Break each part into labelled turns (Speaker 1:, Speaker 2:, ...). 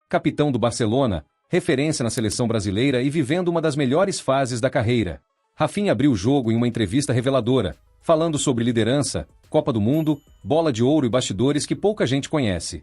Speaker 1: Capitão do Barcelona, referência na seleção brasileira e vivendo uma das melhores fases da carreira. Rafinha abriu o jogo em uma entrevista reveladora, falando sobre liderança, Copa do Mundo, bola de ouro e bastidores que pouca gente conhece.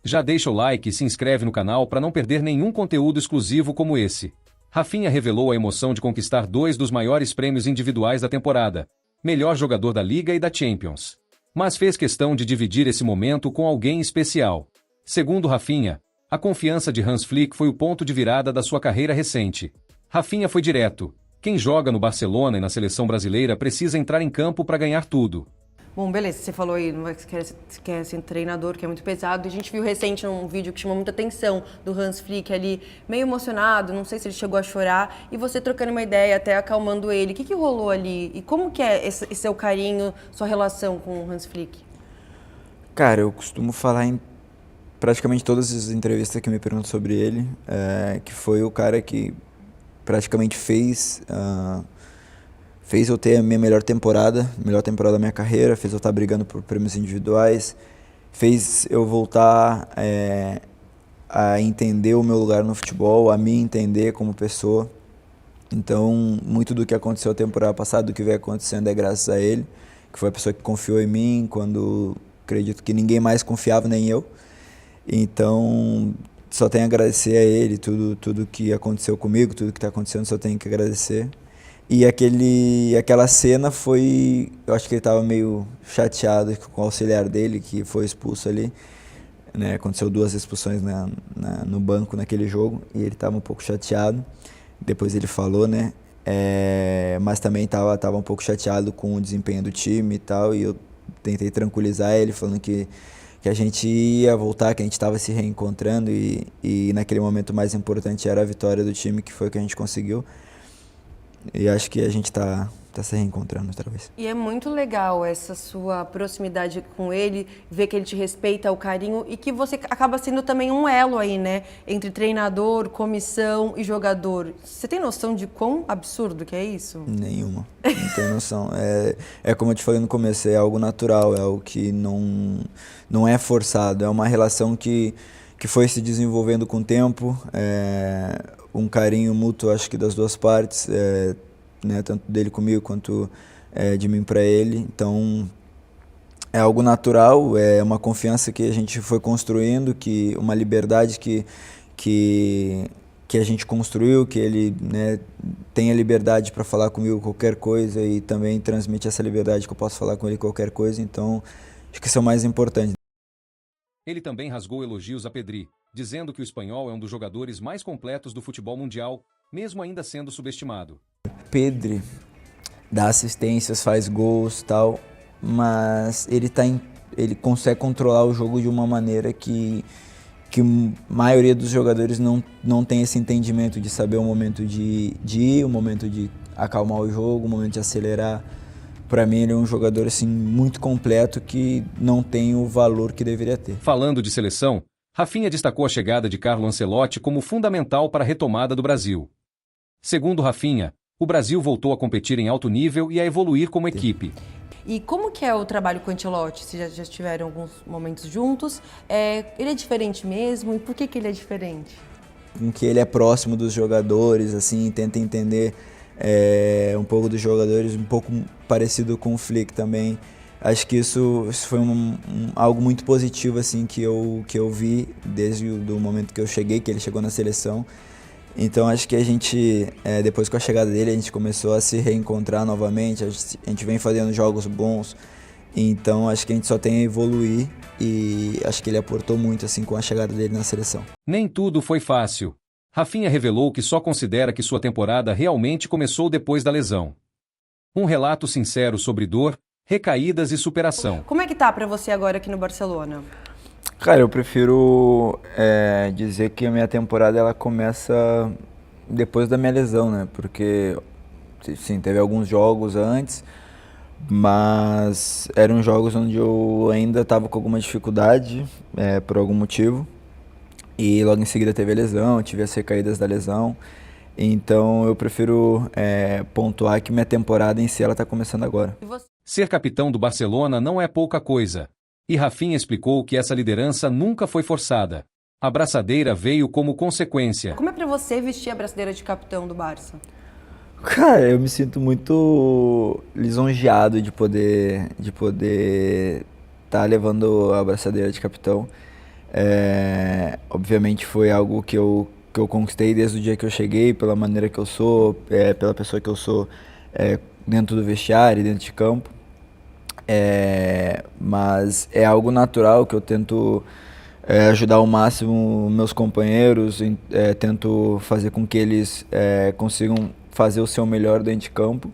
Speaker 1: Já deixa o like e se inscreve no canal para não perder nenhum conteúdo exclusivo como esse. Rafinha revelou a emoção de conquistar 2 dos maiores prêmios individuais da temporada, melhor jogador da Liga e da Champions. Mas fez questão de dividir esse momento com alguém especial. Segundo Rafinha, a confiança de Hans Flick foi o ponto de virada da sua carreira recente. Rafinha foi direto. Quem joga no Barcelona e na seleção brasileira precisa entrar em campo para ganhar tudo.
Speaker 2: Bom, beleza, você falou aí que quer ser treinador, que é muito pesado. A gente viu recente um vídeo que chamou muita atenção do Hans Flick ali, meio emocionado, não sei se ele chegou a chorar, e você trocando uma ideia, até acalmando ele. O que rolou ali? E como que é esse seu carinho, sua relação com o Hans Flick?
Speaker 3: Cara, eu costumo falar em praticamente todas as entrevistas que me perguntam sobre ele, que foi o cara que praticamente fez eu ter a minha melhor temporada da minha carreira, fez eu estar brigando por prêmios individuais, fez eu voltar a entender o meu lugar no futebol, a me entender como pessoa. Então, muito do que aconteceu a temporada passada, do que vem acontecendo é graças a ele, que foi a pessoa que confiou em mim quando acredito que ninguém mais confiava, nem eu. Então, só tenho a agradecer a ele, tudo que aconteceu comigo, tudo que está acontecendo, só tenho que agradecer. E aquela cena foi, eu acho que ele estava meio chateado com o auxiliar dele, que foi expulso ali, né? Aconteceu 2 expulsões no banco naquele jogo, e ele estava um pouco chateado, depois ele falou, né? Mas também estava um pouco chateado com o desempenho do time e tal, e eu tentei tranquilizar ele, falando que a gente ia voltar, que a gente estava se reencontrando, e naquele momento o mais importante era a vitória do time, que foi o que a gente conseguiu. E acho que a gente tá se reencontrando outra vez.
Speaker 2: E é muito legal essa sua proximidade com ele, ver que ele te respeita, o carinho, e que você acaba sendo também um elo aí, né? Entre treinador, comissão e jogador. Você tem noção de quão absurdo que é isso?
Speaker 3: Nenhuma, não tenho noção. É como eu te falei no começo, é algo natural, é algo que não é forçado, é uma relação que foi se desenvolvendo com o tempo, um carinho mútuo, acho que das duas partes, né, tanto dele comigo quanto de mim para ele. Então, é algo natural, é uma confiança que a gente foi construindo, uma liberdade que a gente construiu, que ele, né, tem a liberdade para falar comigo qualquer coisa e também transmite essa liberdade que eu posso falar com ele qualquer coisa. Então, acho que isso é o mais importante.
Speaker 1: Ele também rasgou elogios a Pedri, dizendo que o espanhol é um dos jogadores mais completos do futebol mundial, mesmo ainda sendo subestimado.
Speaker 3: Pedri dá assistências, faz gols e tal, mas ele consegue controlar o jogo de uma maneira que a maioria dos jogadores não tem esse entendimento de saber o momento de ir, o momento de acalmar o jogo, o momento de acelerar. Para mim, ele é um jogador assim, muito completo que não tem o valor que deveria ter.
Speaker 1: Falando de seleção, Rafinha destacou a chegada de Carlo Ancelotti como fundamental para a retomada do Brasil. Segundo Rafinha, o Brasil voltou a competir em alto nível e a evoluir como equipe.
Speaker 2: E como que é o trabalho com o Ancelotti? Vocês já tiveram alguns momentos juntos? Ele é diferente mesmo? E por que ele é diferente?
Speaker 3: Em que ele é próximo dos jogadores, assim, tenta entender um pouco dos jogadores, um pouco parecido com o Flick também. Acho que isso foi algo muito positivo assim, que eu vi desde o momento que eu cheguei, que ele chegou na seleção. Então acho que a gente, depois com a chegada dele, a gente começou a se reencontrar novamente, a gente vem fazendo jogos bons, então acho que a gente só tem a evoluir e acho que ele aportou muito assim, com a chegada dele na seleção.
Speaker 1: Nem tudo foi fácil. Rafinha revelou que só considera que sua temporada realmente começou depois da lesão. Um relato sincero sobre dor, recaídas e superação.
Speaker 2: Como é que tá pra você agora aqui no Barcelona?
Speaker 3: Cara, eu prefiro dizer que a minha temporada ela começa depois da minha lesão, né? Porque, sim, teve alguns jogos antes, mas eram jogos onde eu ainda estava com alguma dificuldade, por algum motivo. E logo em seguida teve a lesão, tive as recaídas da lesão. Então eu prefiro pontuar que minha temporada em si ela está começando agora.
Speaker 1: Ser capitão do Barcelona não é pouca coisa. E Rafinha explicou que essa liderança nunca foi forçada. A braçadeira veio como consequência.
Speaker 2: Como é pra você vestir a braçadeira de capitão do Barça?
Speaker 3: Cara, eu me sinto muito lisonjeado de poder estar levando a braçadeira de capitão. Obviamente foi algo que eu conquistei desde o dia que eu cheguei, pela maneira que eu sou, pela pessoa que eu sou dentro do vestiário, dentro de campo. Mas é algo natural que eu tento ajudar ao máximo meus companheiros, tento fazer com que eles consigam fazer o seu melhor dentro de campo.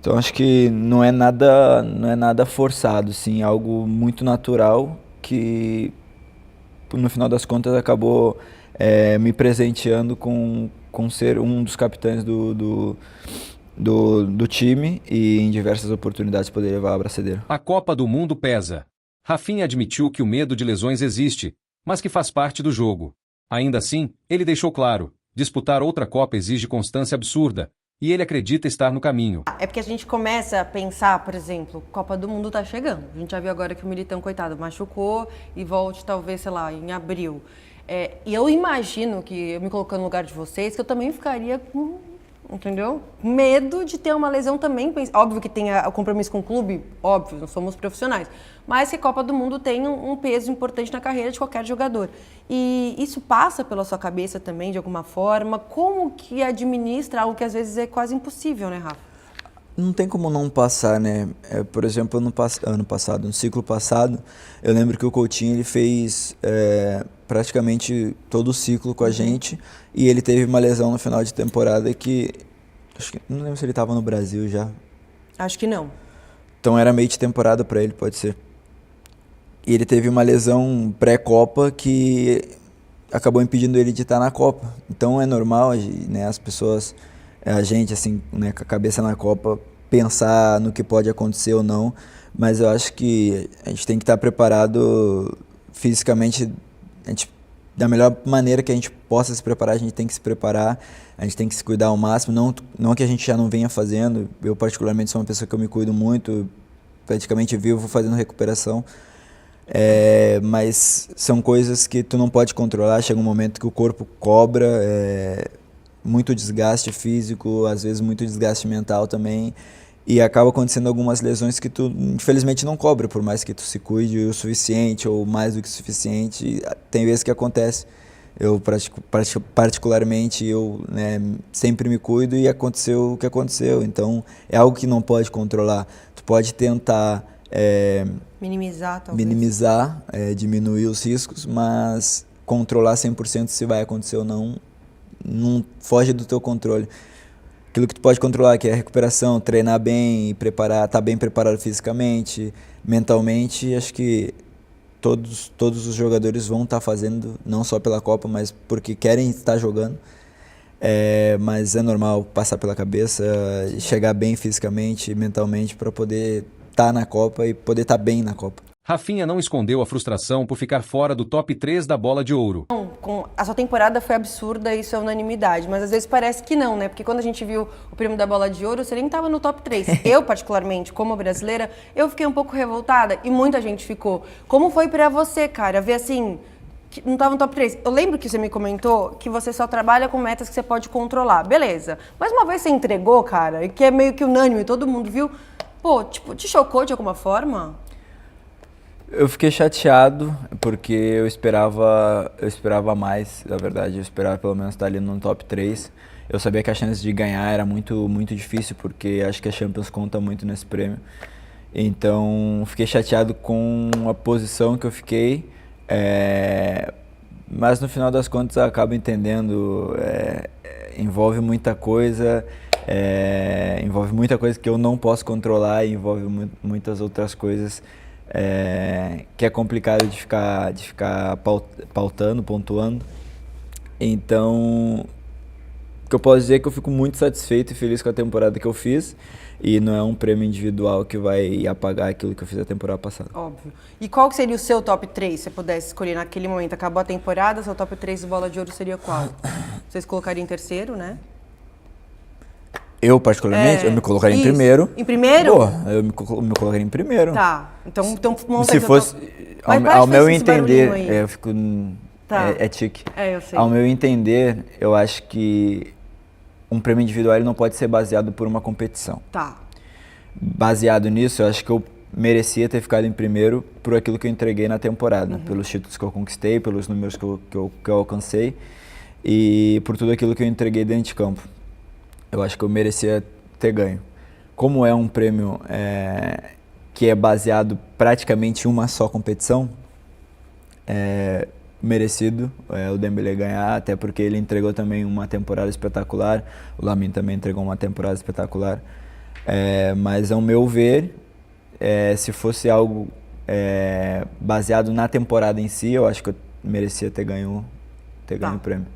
Speaker 3: Então acho que não é nada forçado, sim, algo muito natural que no final das contas acabou me presenteando com ser um dos capitães do time e em diversas oportunidades poder levar a braçadeira.
Speaker 1: A Copa do Mundo pesa. Rafinha admitiu que o medo de lesões existe, mas que faz parte do jogo. Ainda assim, ele deixou claro, disputar outra Copa exige constância absurda, e ele acredita estar no caminho.
Speaker 2: É porque a gente começa a pensar, por exemplo, Copa do Mundo tá chegando. A gente já viu agora que o Militão, coitado, machucou e volte talvez, sei lá, em abril. E eu imagino que, eu me colocando no lugar de vocês, que eu também ficaria com, entendeu? Medo de ter uma lesão também. Óbvio que tem o compromisso com o clube, óbvio, não somos profissionais. Mas que a Copa do Mundo tem um peso importante na carreira de qualquer jogador. E isso passa pela sua cabeça também, de alguma forma? Como que administra algo que às vezes é quase impossível, né, Rafa?
Speaker 3: Não tem como não passar, né? Por exemplo, ano passado, no ciclo passado, eu lembro que o Coutinho ele fez praticamente todo o ciclo com a gente e ele teve uma lesão no final de temporada que não lembro se ele estava no Brasil já.
Speaker 2: Acho que não.
Speaker 3: Então era meio de temporada para ele, pode ser. E ele teve uma lesão pré-Copa que acabou impedindo ele de estar na Copa. Então é normal, né, as pessoas, a gente assim, né, com a cabeça na Copa, pensar no que pode acontecer ou não, mas eu acho que a gente tem que estar preparado fisicamente, da melhor maneira que a gente possa se preparar, a gente tem que se preparar, a gente tem que se cuidar ao máximo, não que a gente já não venha fazendo. Eu particularmente sou uma pessoa que eu me cuido muito, praticamente vivo fazendo recuperação. Mas são coisas que tu não pode controlar, chega um momento que o corpo cobra, muito desgaste físico, às vezes muito desgaste mental também, e acaba acontecendo algumas lesões que tu infelizmente não cobra, por mais que tu se cuide o suficiente ou mais do que o suficiente, tem vezes que acontece. Eu particularmente, né, sempre me cuido e aconteceu o que aconteceu, então é algo que não pode controlar. Tu pode tentar
Speaker 2: minimizar, talvez.
Speaker 3: Diminuir os riscos, mas controlar 100% se vai acontecer ou não foge do teu controle. Aquilo que tu pode controlar, que é a recuperação, treinar bem, estar bem preparado fisicamente, mentalmente, acho que todos os jogadores vão estar fazendo, não só pela Copa, mas porque querem estar jogando. Mas é normal passar pela cabeça, chegar bem fisicamente, mentalmente, para poder estar na Copa e poder estar bem na Copa.
Speaker 1: Rafinha não escondeu a frustração por ficar fora do top 3 da Bola de Ouro.
Speaker 2: A sua temporada foi absurda, isso é unanimidade, mas às vezes parece que não, né? Porque quando a gente viu o prêmio da Bola de Ouro, você nem estava no top 3. Eu, particularmente, como brasileira, eu fiquei um pouco revoltada e muita gente ficou. Como foi pra você, cara, ver assim, que não estava no top 3? Eu lembro que você me comentou que você só trabalha com metas que você pode controlar. Beleza. Mas uma vez você entregou, cara, e que é meio que unânime, todo mundo viu, pô, tipo, te chocou de alguma forma?
Speaker 3: Eu fiquei chateado porque eu esperava mais, na verdade. Eu esperava pelo menos estar ali no top 3. Eu sabia que a chance de ganhar era muito, muito difícil, porque acho que a Champions conta muito nesse prêmio. Então, fiquei chateado com a posição que eu fiquei. Mas no final das contas eu acabo entendendo. Envolve muita coisa. Envolve muita coisa que eu não posso controlar e envolve muitas outras coisas que é complicado de ficar pautando, pontuando. Então, o que eu posso dizer é que eu fico muito satisfeito e feliz com a temporada que eu fiz, e não é um prêmio individual que vai apagar aquilo que eu fiz a temporada passada.
Speaker 2: Óbvio. E qual que seria o seu top 3, se você pudesse escolher naquele momento? Acabou a temporada, seu top 3 de Bola de Ouro seria qual? Vocês colocariam em terceiro, né?
Speaker 3: Eu, particularmente, eu me colocaria em primeiro.
Speaker 2: Em primeiro?
Speaker 3: Pô, eu me colocaria em primeiro.
Speaker 2: Tá. Então
Speaker 3: se fosse, ao meu entender, eu fico
Speaker 2: Tá.
Speaker 3: É tique.
Speaker 2: Eu sei.
Speaker 3: Ao meu entender, eu acho que um prêmio individual ele não pode ser baseado por uma competição.
Speaker 2: Tá.
Speaker 3: Baseado nisso, eu acho que eu merecia ter ficado em primeiro por aquilo que eu entreguei na temporada, pelos títulos que eu conquistei, pelos números que eu alcancei e por tudo aquilo que eu entreguei dentro de campo. Eu acho que eu merecia ter ganho. Como é um prêmio que é baseado praticamente em uma só competição, merecido o Dembélé ganhar, até porque ele entregou também uma temporada espetacular, o Lamine também entregou uma temporada espetacular, mas ao meu ver, se fosse algo baseado na temporada em si, eu acho que eu merecia ter ganho o prêmio.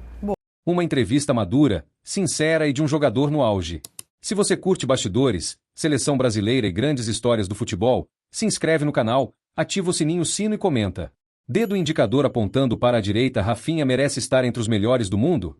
Speaker 1: Uma entrevista madura, sincera e de um jogador no auge. Se você curte bastidores, seleção brasileira e grandes histórias do futebol, se inscreve no canal, ativa o sininho e comenta. Dedo indicador apontando para a direita, Rafinha merece estar entre os melhores do mundo?